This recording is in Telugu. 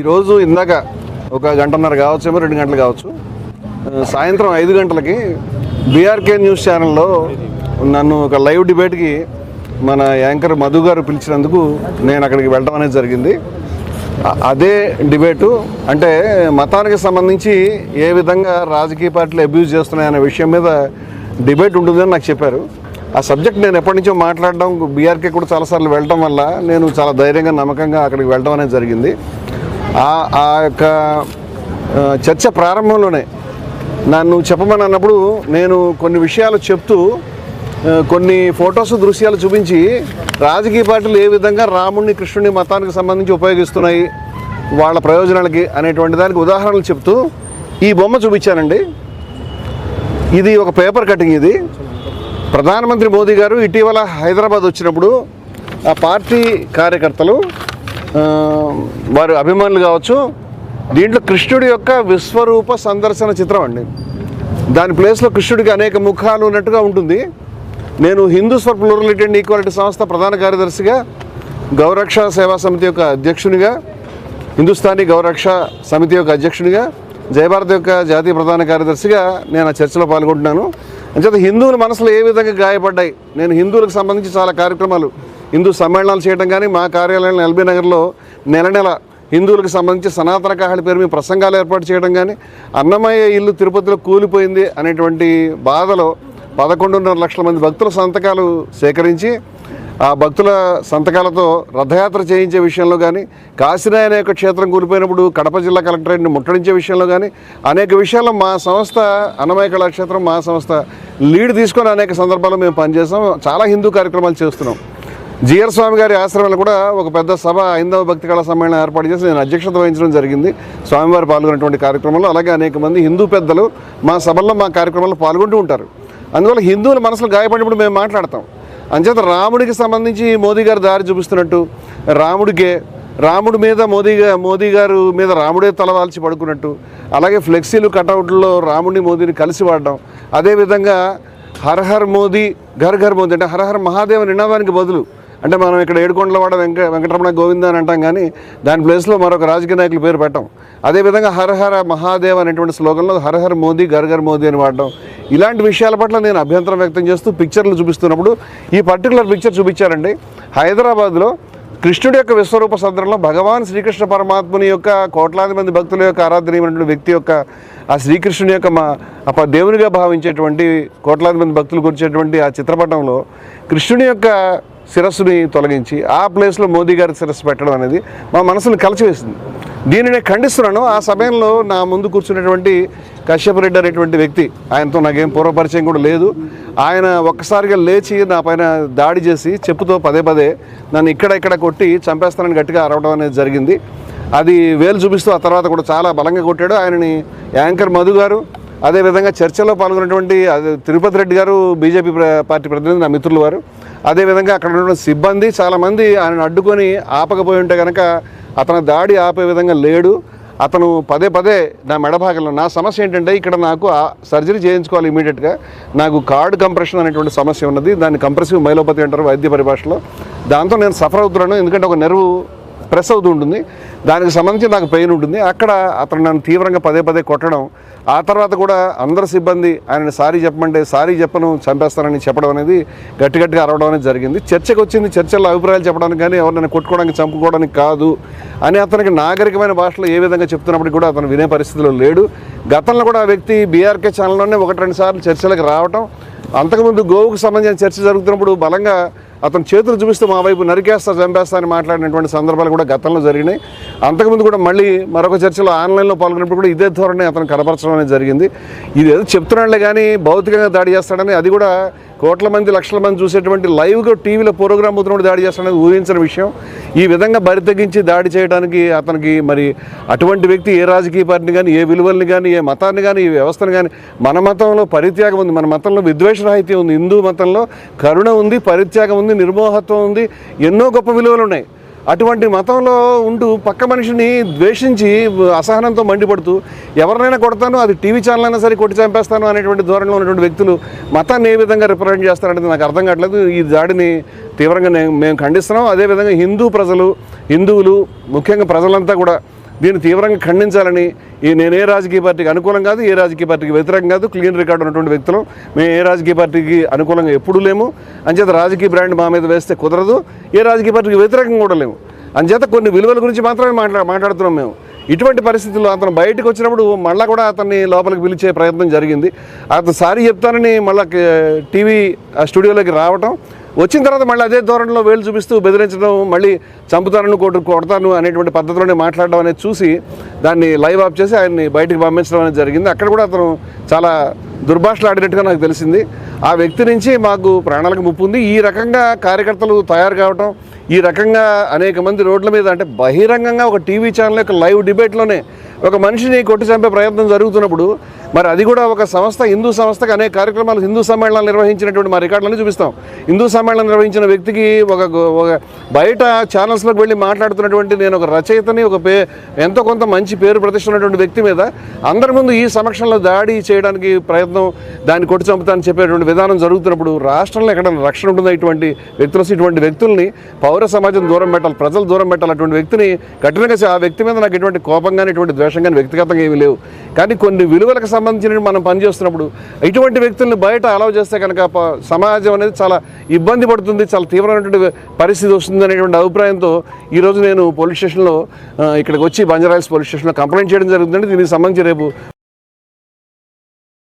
ఈరోజు ఇందాక ఒక గంటన్నర కావచ్చేమో 2 గంటలు కావచ్చు, సాయంత్రం 5 గంటలకి బీఆర్కే న్యూస్ ఛానల్లో నన్ను ఒక లైవ్ డిబేట్కి మన యాంకర్ మధు గారు పిలిచినందుకు నేను అక్కడికి వెళ్ళడం అనేది జరిగింది. అదే డిబేటు అంటే మతానికి సంబంధించి ఏ విధంగా రాజకీయ పార్టీలు అబ్యూజ్ చేస్తున్నాయనే విషయం మీద డిబేట్ ఉంటుందని నాకు చెప్పారు. ఆ సబ్జెక్ట్ నేను ఎప్పటి నుంచో మాట్లాడడం, బీఆర్కే కూడా చాలాసార్లు వెళ్ళడం వల్ల నేను చాలా ధైర్యంగా నమ్మకంగా అక్కడికి వెళ్ళడం అనేది జరిగింది. ఆ యొక్క చర్చ ప్రారంభంలోనే నన్ను చెప్పమని అన్నప్పుడు నేను కొన్ని విషయాలు చెప్తూ కొన్ని ఫొటోస్ దృశ్యాలు చూపించి రాజకీయ పార్టీలు ఏ విధంగా రాముడిని కృష్ణుని మతానికి సంబంధించి ఉపయోగిస్తున్నాయి వాళ్ళ ప్రయోజనాలకి అనేటువంటి దానికి ఉదాహరణలు చెప్తూ ఈ బొమ్మ చూపించానండి. ఇది ఒక పేపర్ కటింగ్. ఇది ప్రధానమంత్రి మోదీ గారు ఇటీవల హైదరాబాద్ వచ్చినప్పుడు ఆ పార్టీ కార్యకర్తలు వారి అభిమానులు కావచ్చు, దీంట్లో కృష్ణుడి యొక్క విశ్వరూప సందర్శన చిత్రం అండి. దాని ప్లేస్లో కృష్ణుడికి అనేక ముఖాలు ఉన్నట్టుగా ఉంటుంది. నేను Hindus for plurality and equality సంస్థ ప్రధాన కార్యదర్శిగా, గౌరక్ష సేవా సమితి యొక్క అధ్యక్షునిగా, హిందుస్థానీ గౌరక్ష సమితి యొక్క అధ్యక్షునిగా, జయభారత్ యొక్క జాతీయ ప్రధాన కార్యదర్శిగా నేను ఆ చర్చలో పాల్గొంటున్నాను. అంచేత హిందువుల మనసులో ఏ విధంగా గాయపడ్డాయి, నేను హిందువులకు సంబంధించి చాలా కార్యక్రమాలు, హిందూ సమ్మేళనాలు చేయడం కానీ, మా కార్యాలయం ఎల్బీ నగర్లో నెల హిందువులకు సంబంధించి సనాతన కాహళి పేరు మీద ప్రసంగాలు ఏర్పాటు చేయడం కానీ, అన్నమయ్య ఇల్లు తిరుపతిలో కూలిపోయింది అనేటువంటి బాధలో 11.5 లక్షల మంది భక్తుల సంతకాలు సేకరించి ఆ భక్తుల సంతకాలతో రథయాత్ర చేయించే విషయంలో కానీ, కాశీనాయన యొక్క క్షేత్రం కూలిపోయినప్పుడు కడప జిల్లా కలెక్టరేట్ని ముట్టడించే విషయంలో కానీ, అనేక విషయాల్లో మా సంస్థ అన్నమయ్య కళాక్షేత్రం మా సంస్థ లీడ్ తీసుకొని అనేక సందర్భాల్లో మేము పనిచేస్తాం. చాలా హిందూ కార్యక్రమాలు చేస్తున్నాం. జిఆర్ స్వామి గారి ఆశ్రమంలో కూడా ఒక పెద్ద సభ హైందవ భక్తి కళా సమ్మేళనం ఏర్పాటు చేసి నేను అధ్యక్షత వహించడం జరిగింది స్వామివారు పాల్గొన్నటువంటి కార్యక్రమంలో. అలాగే అనేక మంది హిందూ పెద్దలు మా సభల్లో మా కార్యక్రమాల్లో పాల్గొంటూ ఉంటారు. అందువల్ల హిందువుల మనసులు గాయపడినప్పుడు మేము మాట్లాడతాం. అంచేత రాముడికి సంబంధించి మోదీ గారు దారి చూపిస్తున్నట్టు, రాముడి మీద మోదీ గారు మీద రాముడే తలవాల్చి పడుకున్నట్టు, అలాగే ఫ్లెక్సీలు కటౌట్లో రాముడిని మోదీని కలిసి వాడడం, అదేవిధంగా హర్ హర్ మోదీ ఘర్ ఘర్ మోదీ అంటే హర్ హర్ మహాదేవ్ నినాదానికి బదులు, అంటే మనం ఇక్కడ ఏడుకొండలవాడ వెంకటరమణ గోవింద అని అంటాం కానీ దాని ప్లేస్లో మరొక రాజకీయ నాయకుల పేరు పెట్టాం. అదేవిధంగా హర హర మహాదేవ్ అనేటువంటి స్లోగన్లో హర హర్ మోదీ ఘర్ ఘర్ మోదీ అని వాడడం, ఇలాంటి విషయాల పట్ల నేను అభ్యంతరం వ్యక్తం చేస్తూ పిక్చర్లు చూపిస్తున్నప్పుడు ఈ పర్టికులర్ పిక్చర్ చూపించారండి. హైదరాబాద్లో కృష్ణుడి యొక్క విశ్వరూప సందర్భంలో భగవాన్ శ్రీకృష్ణ పరమాత్ముని యొక్క కోట్లాది మంది భక్తుల యొక్క ఆరాధనీయమైనటువంటి వ్యక్తి యొక్క ఆ శ్రీకృష్ణుని యొక్క దేవునిగా భావించేటువంటి కోట్లాది మంది భక్తులు కూర్చేటువంటి ఆ చిత్రపటంలో కృష్ణుని యొక్క శిరస్సుని తొలగించి ఆ ప్లేస్లో మోదీ గారి శిరస్సు పెట్టడం అనేది మా మనసును కలిచివేసింది. దీన్ని నేను ఖండిస్తున్నాను. ఆ సమయంలో నా ముందు కూర్చున్నటువంటి కశ్యప్ రెడ్డి అనేటువంటి వ్యక్తి, ఆయనతో నాకేం పూర్వపరిచయం కూడా లేదు. ఆయన ఒక్కసారిగా లేచి నా పైన దాడి చేసి చెప్పుతో పదే నన్ను ఇక్కడ కొట్టి చంపేస్తానని గట్టిగా అరవడం అనేది జరిగింది. అది వేలు చూపిస్తూ ఆ తర్వాత కూడా చాలా బలంగా కొట్టాడు. ఆయనని యాంకర్ మధు గారు, అదేవిధంగా చర్చలో పాల్గొన్నటువంటి తిరుపతి రెడ్డి గారు బీజేపీ పార్టీ ప్రతినిధి, నా మిత్రులు వారు, అదేవిధంగా అక్కడ ఉన్నటువంటి సిబ్బంది చాలామంది ఆయనను అడ్డుకొని ఆపకపోయి ఉంటే కనుక అతను దాడి ఆపే విధంగా లేడు. అతను పదే నా మెడభాగంలో, నా సమస్య ఏంటంటే ఇక్కడ నాకు సర్జరీ చేయించుకోవాలి ఇమీడియట్గా, నాకు కార్డ్ కంప్రెషన్ అనేటువంటి సమస్య ఉన్నది. దాన్ని కంప్రెసివ్ మైలోపతి అంటారు వైద్య పరిభాషలో. దాంతో నేను సఫర్ అవుతున్నాను, ఎందుకంటే ఒక నెర్వ్ ప్రెస్ అవుతూ ఉంటుంది, దానికి సంబంధించి నాకు పెయిన్ ఉంటుంది. అక్కడ అతను నన్ను తీవ్రంగా పదే కొట్టడం, ఆ తర్వాత కూడా అందరు సిబ్బంది ఆయనని సారీ చెప్పమంటే సారీ చెప్పను చంపేస్తానని చెప్పడం అనేది గట్టిగా అరవడం అనేది జరిగింది. చర్చకు వచ్చింది, చర్చల్లో అభిప్రాయాలు చెప్పడానికి కానీ ఎవరినైనా కొట్టుకోవడానికి చంపుకోవడానికి కాదు అని అతనికి నాగరికమైన భాషలో ఏ విధంగా చెప్తున్నప్పటికీ కూడా అతను వినే పరిస్థితిలో లేడు. గతంలో కూడా ఆ వ్యక్తి బీఆర్కే ఛానల్లోనే 1-2 సార్లు చర్చలకు రావటం, అంతకుముందు గోవుకు సంబంధించిన చర్చ జరుగుతున్నప్పుడు బలంగా అతను చేతులు చూపిస్తూ మా వైపు నరికేస్తా చంపేస్తా అని మాట్లాడినటువంటి సందర్భాలు కూడా గతంలో జరిగినాయి. అంతకుముందు కూడా మళ్ళీ మరొక చర్చలో ఆన్లైన్లో పాల్గొన్నప్పుడు కూడా ఇదే ధోరణి అతను కనపరచడం అనేది జరిగింది. ఇది ఏదో చెప్తున్నాడులే కానీ భౌతికంగా దాడి చేస్తాడని, అది కూడా కోట్ల మంది లక్షల మంది చూసేటువంటి లైవ్గా టీవీలో ప్రోగ్రామ్ అవుతున్నప్పుడు దాడి చేస్తాడనేది ఊహించిన విషయం. ఈ విధంగా బరి తెగించి దాడి చేయడానికి అతనికి మరి అటువంటి వ్యక్తి ఏ రాజకీయ పార్టీని కానీ, ఏ విలువల్ని కానీ, ఏ మతాన్ని కానీ, ఏ వ్యవస్థను కానీ, మన మతంలో పరిత్యాగం ఉంది, మన మతంలో విద్వేషరాహిత్యం ఉంది, హిందూ మతంలో కరుణ ఉంది, పరిత్యాగం ఉంది, నిర్మోహత్వం ఉంది, ఎన్నో గొప్ప విలువలు ఉన్నాయి. అటువంటి మతంలో ఉంటూ పక్క మనిషిని ద్వేషించి అసహనంతో మండిపడుతూ ఎవరినైనా కొడతాను, అది టీవీ ఛానల్ అయినా సరే కొట్టి చంపేస్తాను అనేటువంటి ధోరణిలో ఉన్నటువంటి వ్యక్తులు మతాన్ని ఏ విధంగా రిప్రజెంట్ చేస్తారనేది నాకు అర్థం కావట్లేదు. ఈ దాడిని తీవ్రంగా మేము ఖండిస్తున్నాం. అదేవిధంగా హిందువులు ముఖ్యంగా ప్రజలంతా కూడా దీన్ని తీవ్రంగా ఖండించాలని నేను ఏ రాజకీయ పార్టీకి అనుకూలం కాదు, ఏ రాజకీయ పార్టీకి వ్యతిరేకం కాదు, క్లీన్ రికార్డు ఉన్నటువంటి వ్యక్తులు. మేము ఏ రాజకీయ పార్టీకి అనుకూలంగా ఎప్పుడూ లేము. అంచేత రాజకీయ బ్రాండ్ మా మీద వేస్తే కుదరదు, ఏ రాజకీయ పార్టీకి వ్యతిరేకంగా కూడా లేము. అంచేత కొన్ని విలువల గురించి మాత్రమే మాట్లాడుతున్నాం మేము. ఇటువంటి పరిస్థితుల్లో అతను బయటకు వచ్చినప్పుడు మళ్ళీ కూడా అతన్ని లోపలికి పిలిచే ప్రయత్నం జరిగింది. అతను సారీ చెప్తానని మళ్ళీ టీవీ స్టూడియోలోకి రావటం, వచ్చిన తర్వాత మళ్ళీ అదే ధోరణిలో వేలు చూపిస్తూ బెదిరించడం, మళ్ళీ చంపుతాను కొడతాను అనేటువంటి పద్ధతిలోనే మాట్లాడడం అనేది చూసి దాన్ని లైవ్ ఆఫ్ చేసి ఆయన్ని బయటికి పంపించడం అనేది జరిగింది. అక్కడ కూడా అతను చాలా దుర్భాషలు ఆడినట్టుగా నాకు తెలిసింది. ఆ వ్యక్తి నుంచి మాకు ప్రాణాలకు ముప్పు ఉంది. ఈ రకంగా కార్యకర్తలు తయారు కావటం, ఈ రకంగా అనేక మంది రోడ్ల మీద అంటే బహిరంగంగా ఒక టీవీ ఛానల్ యొక్క లైవ్ డిబేట్లోనే ఒక మనిషిని కొట్టి చంపే ప్రయత్నం జరుగుతున్నప్పుడు, మరి అది కూడా ఒక సంస్థ, హిందూ సంస్థకు అనేక కార్యక్రమాలు, హిందూ సమ్మేళనాలు నిర్వహించినటువంటి మా రికార్డులన్నీ చూపిస్తాం. హిందూ సమ్మేళనం నిర్వహించిన వ్యక్తికి ఒక బయట ఛానల్స్లోకి వెళ్ళి మాట్లాడుతున్నటువంటి నేను ఒక రచయితని, ఎంతో కొంత మంచి పేరు ప్రతిష్ట ఉన్నటువంటి వ్యక్తి మీద అందరి ముందు ఈ సమక్షంలో దాడి చేయడానికి ప్రయత్నం, దాన్ని కొట్టి చంపుతానని చెప్పేటువంటి విధానం జరుగుతున్నప్పుడు రాష్ట్రంలో ఎక్కడ రక్షణ ఉంటుందో? ఇటువంటి వ్యక్తుల్ని పౌర సమాజం దూరం పెట్టాలి, ప్రజలు దూరం పెట్టాలి. అటువంటి వ్యక్తిని కఠినంగా ఆ వ్యక్తి మీద నాకు ఎటువంటి కోపం కానీ, ఎటువంటి ద్వేషం కానీ వ్యక్తిగతంగా ఏమీ లేవు. కానీ కొన్ని విలువలకు సంబంధించిన మనం పనిచేస్తున్నప్పుడు ఇటువంటి వ్యక్తుల్ని బయట అలౌ చేస్తే కనుక సమాజం అనేది చాలా ఇబ్బంది పడుతుంది, చాలా తీవ్రమైనటువంటి పరిస్థితి వస్తుంది అనేటువంటి అభిప్రాయంతో ఈరోజు నేను పోలీస్ స్టేషన్లో ఇక్కడికి వచ్చి బంజారాహిల్స్ పోలీస్ స్టేషన్లో కంప్లైంట్ చేయడం జరుగుతుందండి. దీనికి సంబంధించి రేపు